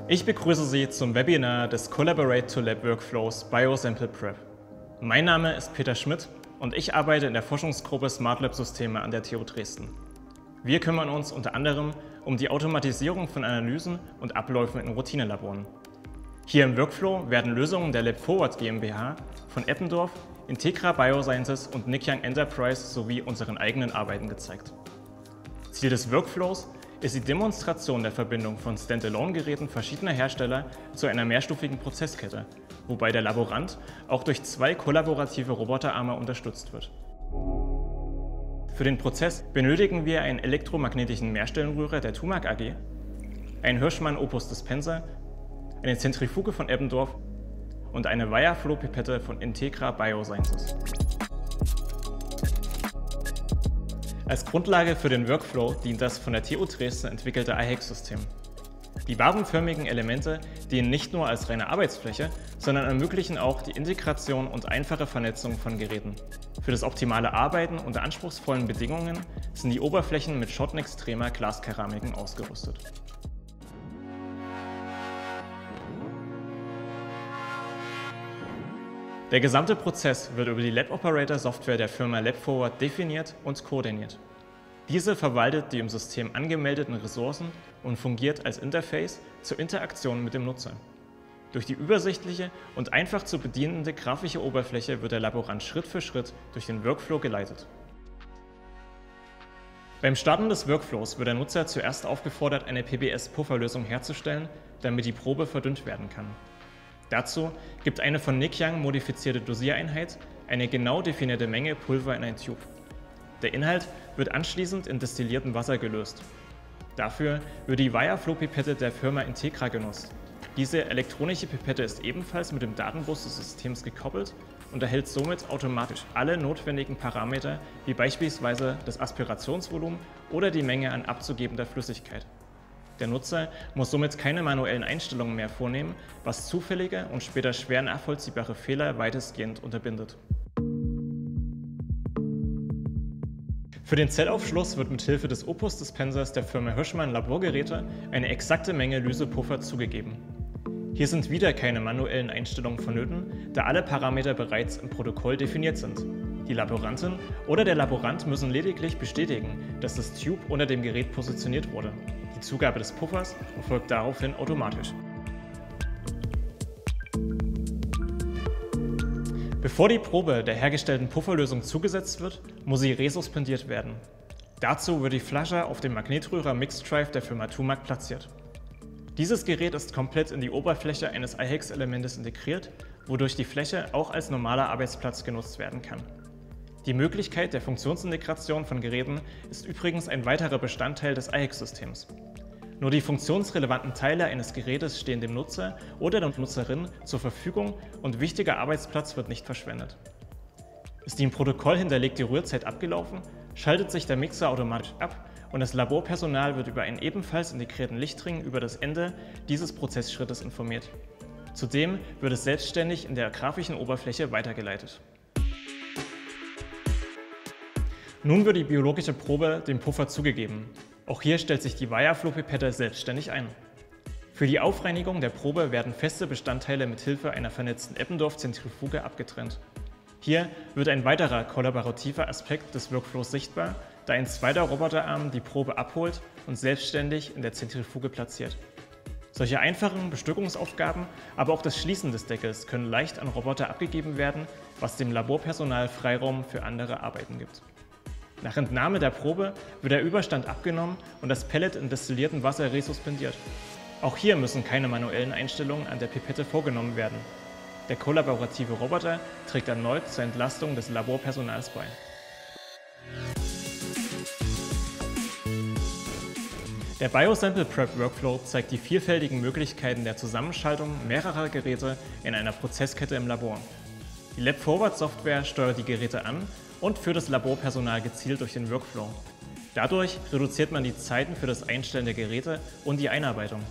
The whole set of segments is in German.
Ich begrüße Sie zum Webinar des Collaborate to Lab Workflows Biosample Prep. Mein Name ist Peter Schmidt und ich arbeite in der Forschungsgruppe Smart Lab Systeme an der TU Dresden. Wir kümmern uns unter anderem um die Automatisierung von Analysen und Abläufen in Routinelaboren. Hier im Workflow werden Lösungen der LabForward GmbH von Eppendorf, Integra Biosciences und Nikyang Enterprise sowie unseren eigenen Arbeiten gezeigt. Ziel des Workflows ist die Demonstration der Verbindung von Standalone-Geräten verschiedener Hersteller zu einer mehrstufigen Prozesskette, wobei der Laborant auch durch 2 kollaborative Roboterarme unterstützt wird. Für den Prozess benötigen wir einen elektromagnetischen Mehrstellenrührer der TUMAG AG, einen Hirschmann Opus Dispenser, eine Zentrifuge von Eppendorf und eine Wire-Flow-Pipette von Integra Biosciences. Als Grundlage für den Workflow dient das von der TU Dresden entwickelte iHexsystem. Die wabenförmigen Elemente dienen nicht nur als reine Arbeitsfläche, sondern ermöglichen auch die Integration und einfache Vernetzung von Geräten. Für das optimale Arbeiten unter anspruchsvollen Bedingungen sind die Oberflächen mit schottenextremer Glaskeramiken ausgerüstet. Der gesamte Prozess wird über die Lab Operator Software der Firma LabForward definiert und koordiniert. Diese verwaltet die im System angemeldeten Ressourcen und fungiert als Interface zur Interaktion mit dem Nutzer. Durch die übersichtliche und einfach zu bedienende grafische Oberfläche wird der Laborant Schritt für Schritt durch den Workflow geleitet. Beim Starten des Workflows wird der Nutzer zuerst aufgefordert, eine PBS-Pufferlösung herzustellen, damit die Probe verdünnt werden kann. Dazu gibt eine von Nikyang modifizierte Dosiereinheit eine genau definierte Menge Pulver in ein Tube. Der Inhalt wird anschließend in destilliertem Wasser gelöst. Dafür wird die Wire-Flow-Pipette der Firma Integra genutzt. Diese elektronische Pipette ist ebenfalls mit dem Datenbus des Systems gekoppelt und erhält somit automatisch alle notwendigen Parameter, wie beispielsweise das Aspirationsvolumen oder die Menge an abzugebender Flüssigkeit. Der Nutzer muss somit keine manuellen Einstellungen mehr vornehmen, was zufällige und später schwer nachvollziehbare Fehler weitestgehend unterbindet. Für den Zellaufschluss wird mithilfe des Opus Dispensers der Firma Hirschmann Laborgeräte eine exakte Menge Lysepuffer zugegeben. Hier sind wieder keine manuellen Einstellungen vonnöten, da alle Parameter bereits im Protokoll definiert sind. Die Laborantin oder der Laborant müssen lediglich bestätigen, dass das Tube unter dem Gerät positioniert wurde. Die Zugabe des Puffers erfolgt daraufhin automatisch. Bevor die Probe der hergestellten Pufferlösung zugesetzt wird, muss sie resuspendiert werden. Dazu wird die Flasche auf dem Magnetrührer Mixed Drive der Firma TUMAG platziert. Dieses Gerät ist komplett in die Oberfläche eines iHex-Elementes integriert, wodurch die Fläche auch als normaler Arbeitsplatz genutzt werden kann. Die Möglichkeit der Funktionsintegration von Geräten ist übrigens ein weiterer Bestandteil des iHex-Systems. Nur die funktionsrelevanten Teile eines Gerätes stehen dem Nutzer oder der Nutzerin zur Verfügung und wichtiger Arbeitsplatz wird nicht verschwendet. Ist die im Protokoll hinterlegte Rührzeit abgelaufen, schaltet sich der Mixer automatisch ab und das Laborpersonal wird über einen ebenfalls integrierten Lichtring über das Ende dieses Prozessschrittes informiert. Zudem wird es selbstständig in der grafischen Oberfläche weitergeleitet. Nun wird die biologische Probe dem Puffer zugegeben. Auch hier stellt sich die Wire-Flow-Pipette selbstständig ein. Für die Aufreinigung der Probe werden feste Bestandteile mit Hilfe einer vernetzten Eppendorf-Zentrifuge abgetrennt. Hier wird ein weiterer kollaborativer Aspekt des Workflows sichtbar, da ein zweiter Roboterarm die Probe abholt und selbstständig in der Zentrifuge platziert. Solche einfachen Bestückungsaufgaben, aber auch das Schließen des Deckels können leicht an Roboter abgegeben werden, was dem Laborpersonal Freiraum für andere Arbeiten gibt. Nach Entnahme der Probe wird der Überstand abgenommen und das Pellet in destilliertem Wasser resuspendiert. Auch hier müssen keine manuellen Einstellungen an der Pipette vorgenommen werden. Der kollaborative Roboter trägt erneut zur Entlastung des Laborpersonals bei. Der Biosample Prep Workflow zeigt die vielfältigen Möglichkeiten der Zusammenschaltung mehrerer Geräte in einer Prozesskette im Labor. Die LabForward Software steuert die Geräte an und führt das Laborpersonal gezielt durch den Workflow. Dadurch reduziert man die Zeiten für das Einstellen der Geräte und die Einarbeitung.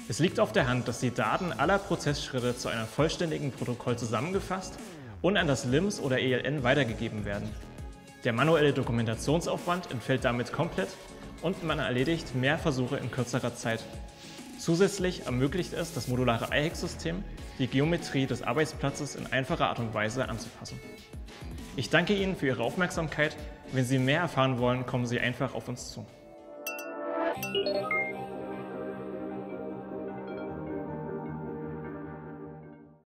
Es liegt auf der Hand, dass die Daten aller Prozessschritte zu einem vollständigen Protokoll zusammengefasst und an das LIMS oder ELN weitergegeben werden. Der manuelle Dokumentationsaufwand entfällt damit komplett und man erledigt mehr Versuche in kürzerer Zeit. Zusätzlich ermöglicht es das modulare iHexsystem, die Geometrie des Arbeitsplatzes in einfacher Art und Weise anzupassen. Ich danke Ihnen für Ihre Aufmerksamkeit. Wenn Sie mehr erfahren wollen, kommen Sie einfach auf uns zu.